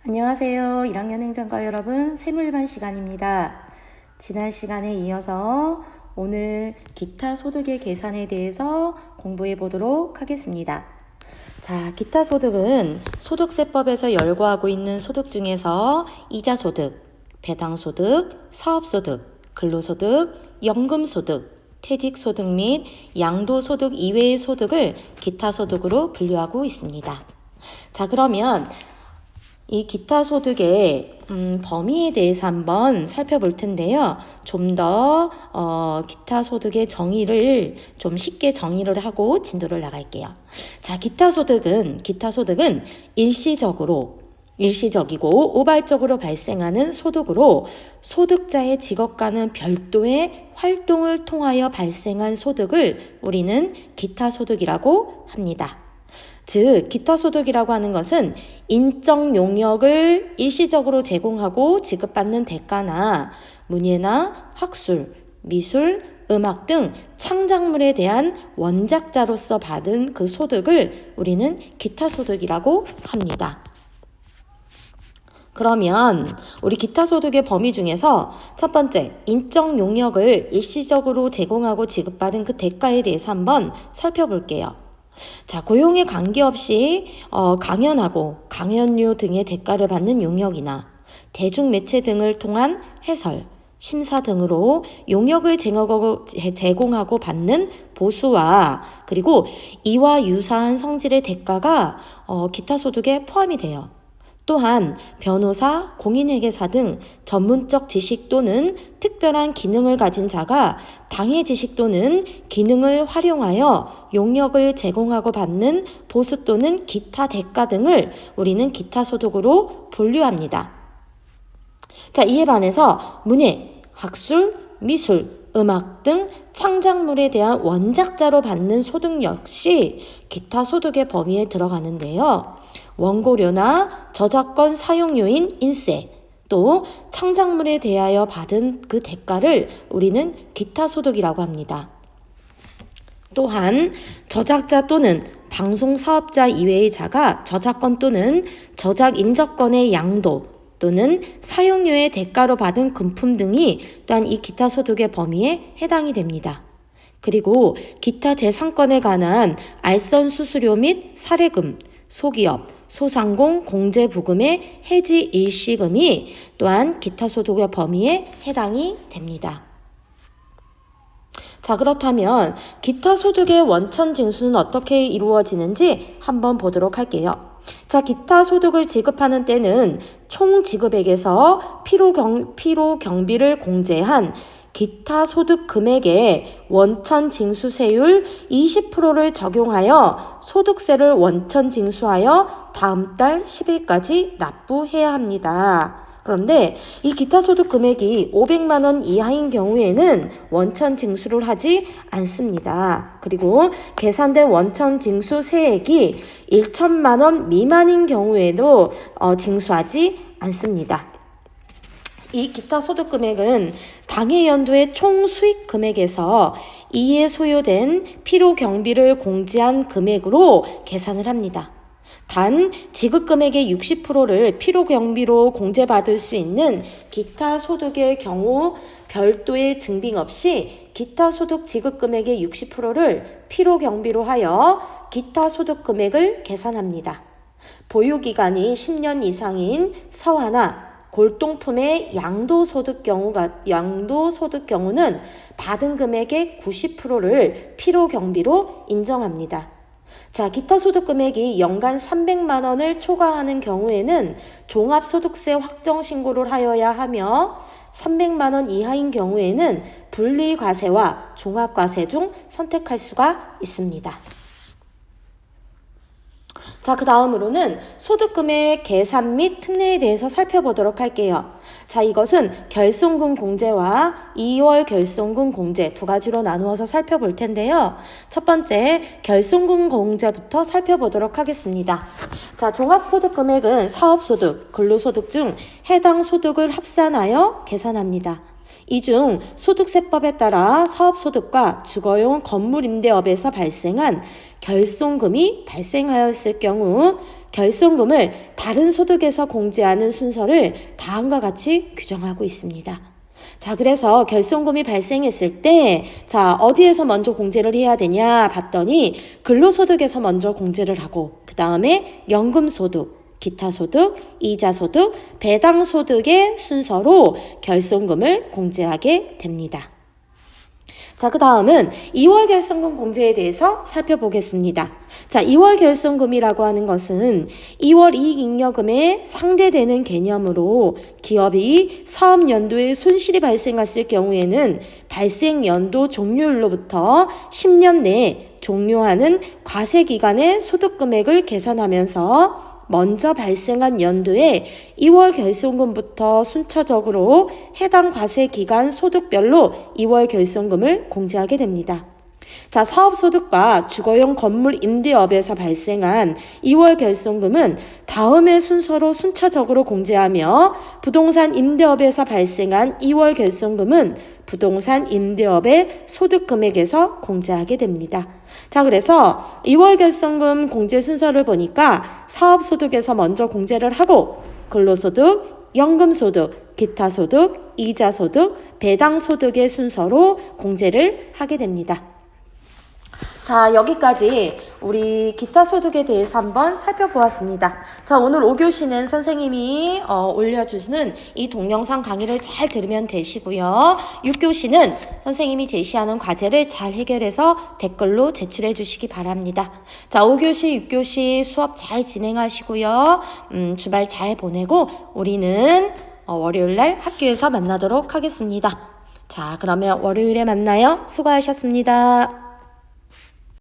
안녕하세요. 1학년 행정과 여러분, 세물반 시간입니다. 지난 시간에 이어서 오늘 기타 소득의 계산에 대해서 공부해 보도록 하겠습니다. 자, 기타 소득은 소득세법에서 열거하고 있는 소득 중에서 이자소득, 배당소득, 사업소득, 근로소득, 연금소득, 퇴직소득 및 양도소득 이외의 소득을 기타 소득으로 분류하고 있습니다. 자, 그러면 이 기타 소득의 범위에 대해서 한번 살펴볼 텐데요. 좀 더 기타 소득의 정의를 좀 쉽게 정의를 하고 진도를 나갈게요. 자, 기타 소득은 일시적이고 우발적으로 발생하는 소득으로 소득자의 직업과는 별도의 활동을 통하여 발생한 소득을 우리는 기타 소득이라고 합니다. 즉, 기타 소득이라고 하는 것은 인적 용역을 일시적으로 제공하고 지급받는 대가나 문예나 학술, 미술, 음악 등 창작물에 대한 원작자로서 받은 그 소득을 우리는 기타 소득이라고 합니다. 그러면 우리 기타 소득의 범위 중에서 첫 번째, 인적 용역을 일시적으로 제공하고 지급받은 그 대가에 대해서 한번 살펴볼게요. 자, 고용에 관계없이 강연하고 강연료 등의 대가를 받는 용역이나 대중매체 등을 통한 해설, 심사 등으로 용역을 제공하고 받는 보수와 그리고 이와 유사한 성질의 대가가 기타 소득에 포함이 돼요. 또한 변호사, 공인회계사 등 전문적 지식 또는 특별한 기능을 가진 자가 당해 지식 또는 기능을 활용하여 용역을 제공하고 받는 보수 또는 기타 대가 등을 우리는 기타 소득으로 분류합니다. 자, 이에 반해서 문예, 학술, 미술, 음악 등 창작물에 대한 원작자로 받는 소득 역시 기타 소득의 범위에 들어가는데요. 원고료나 저작권 사용료인 인세, 또 창작물에 대하여 받은 그 대가를 우리는 기타 소득이라고 합니다. 또한 저작자 또는 방송 사업자 이외의 자가 저작권 또는 저작 인적권의 양도 또는 사용료의 대가로 받은 금품 등이 또한 이 기타 소득의 범위에 해당이 됩니다. 그리고 기타 재산권에 관한 알선 수수료 및 사례금, 소기업, 소상공 공제부금의 해지 일시금이 또한 기타 소득의 범위에 해당이 됩니다. 자, 그렇다면 기타 소득의 원천 징수는 어떻게 이루어지는지 한번 보도록 할게요. 자, 기타 소득을 지급하는 때는 총 지급액에서 필요 경비를 공제한 기타 소득 금액의 원천 징수세율 20%를 적용하여 소득세를 원천 징수하여 다음 달 10일까지 납부해야 합니다. 그런데 이 기타 소득 금액이 500만 원 이하인 경우에는 원천 징수를 하지 않습니다. 그리고 계산된 원천 징수 세액이 1천만 원 미만인 경우에도 징수하지 않습니다. 이 기타 소득 금액은 당해 연도의 총 수익 금액에서 이에 소요된 필요 경비를 공제한 금액으로 계산을 합니다. 단 지급 금액의 60%를 필요 경비로 공제받을 수 있는 기타 소득의 경우 별도의 증빙 없이 기타 소득 지급 금액의 60%를 필요 경비로 하여 기타 소득 금액을 계산합니다. 보유 기간이 10년 이상인 서화나 골동품의 양도소득 경우는 받은 금액의 90%를 필요 경비로 인정합니다. 자, 기타 소득 금액이 연간 300만 원을 초과하는 경우에는 종합소득세 확정 신고를 하여야 하며 300만 원 이하인 경우에는 분리과세와 종합과세 중 선택할 수가 있습니다. 자, 그 다음으로는 소득금의 계산 및 특례에 대해서 살펴보도록 할게요. 자, 이것은 결손금 공제와 2월 결손금 공제 두 가지로 나누어서 살펴볼 텐데요. 첫 번째, 결손금 공제부터 살펴보도록 하겠습니다. 자, 종합소득금액은 사업소득, 근로소득 중 해당 소득을 합산하여 계산합니다. 이 중 소득세법에 따라 사업소득과 주거용 건물임대업에서 발생한 결손금이 발생하였을 경우 결손금을 다른 소득에서 공제하는 순서를 다음과 같이 규정하고 있습니다. 자, 그래서 결손금이 발생했을 때, 자, 어디에서 먼저 공제를 해야 되냐 봤더니 근로소득에서 먼저 공제를 하고, 그 다음에 연금소득, 기타소득, 이자소득, 배당소득의 순서로 결손금을 공제하게 됩니다. 자, 그 다음은 2월 결손금 공제에 대해서 살펴보겠습니다. 자, 2월 결손금이라고 하는 것은 2월 이익잉여금에 상대되는 개념으로 기업이 사업연도에 손실이 발생했을 경우에는 발생연도 종료일로부터 10년 내에 종료하는 과세기간의 소득금액을 계산하면서 먼저 발생한 연도에 2월 결손금부터 순차적으로 해당 과세기간 소득별로 2월 결손금을 공제하게 됩니다. 자, 사업소득과 주거용 건물 임대업에서 발생한 2월 결손금은 다음의 순서로 순차적으로 공제하며 부동산 임대업에서 발생한 2월 결손금은 부동산 임대업의 소득금액에서 공제하게 됩니다. 자, 그래서 2월 결손금 공제 순서를 보니까 사업소득에서 먼저 공제를 하고 근로소득, 연금소득, 기타소득, 이자소득, 배당소득의 순서로 공제를 하게 됩니다. 자, 여기까지 우리 기타 소득에 대해서 한번 살펴보았습니다. 자, 오늘 5교시는 선생님이 올려주시는 이 동영상 강의를 잘 들으면 되시고요. 6교시는 선생님이 제시하는 과제를 잘 해결해서 댓글로 제출해 주시기 바랍니다. 자, 5교시, 6교시 수업 잘 진행하시고요. 주말 잘 보내고 우리는 월요일날 학교에서 만나도록 하겠습니다. 자, 그러면 월요일에 만나요. 수고하셨습니다.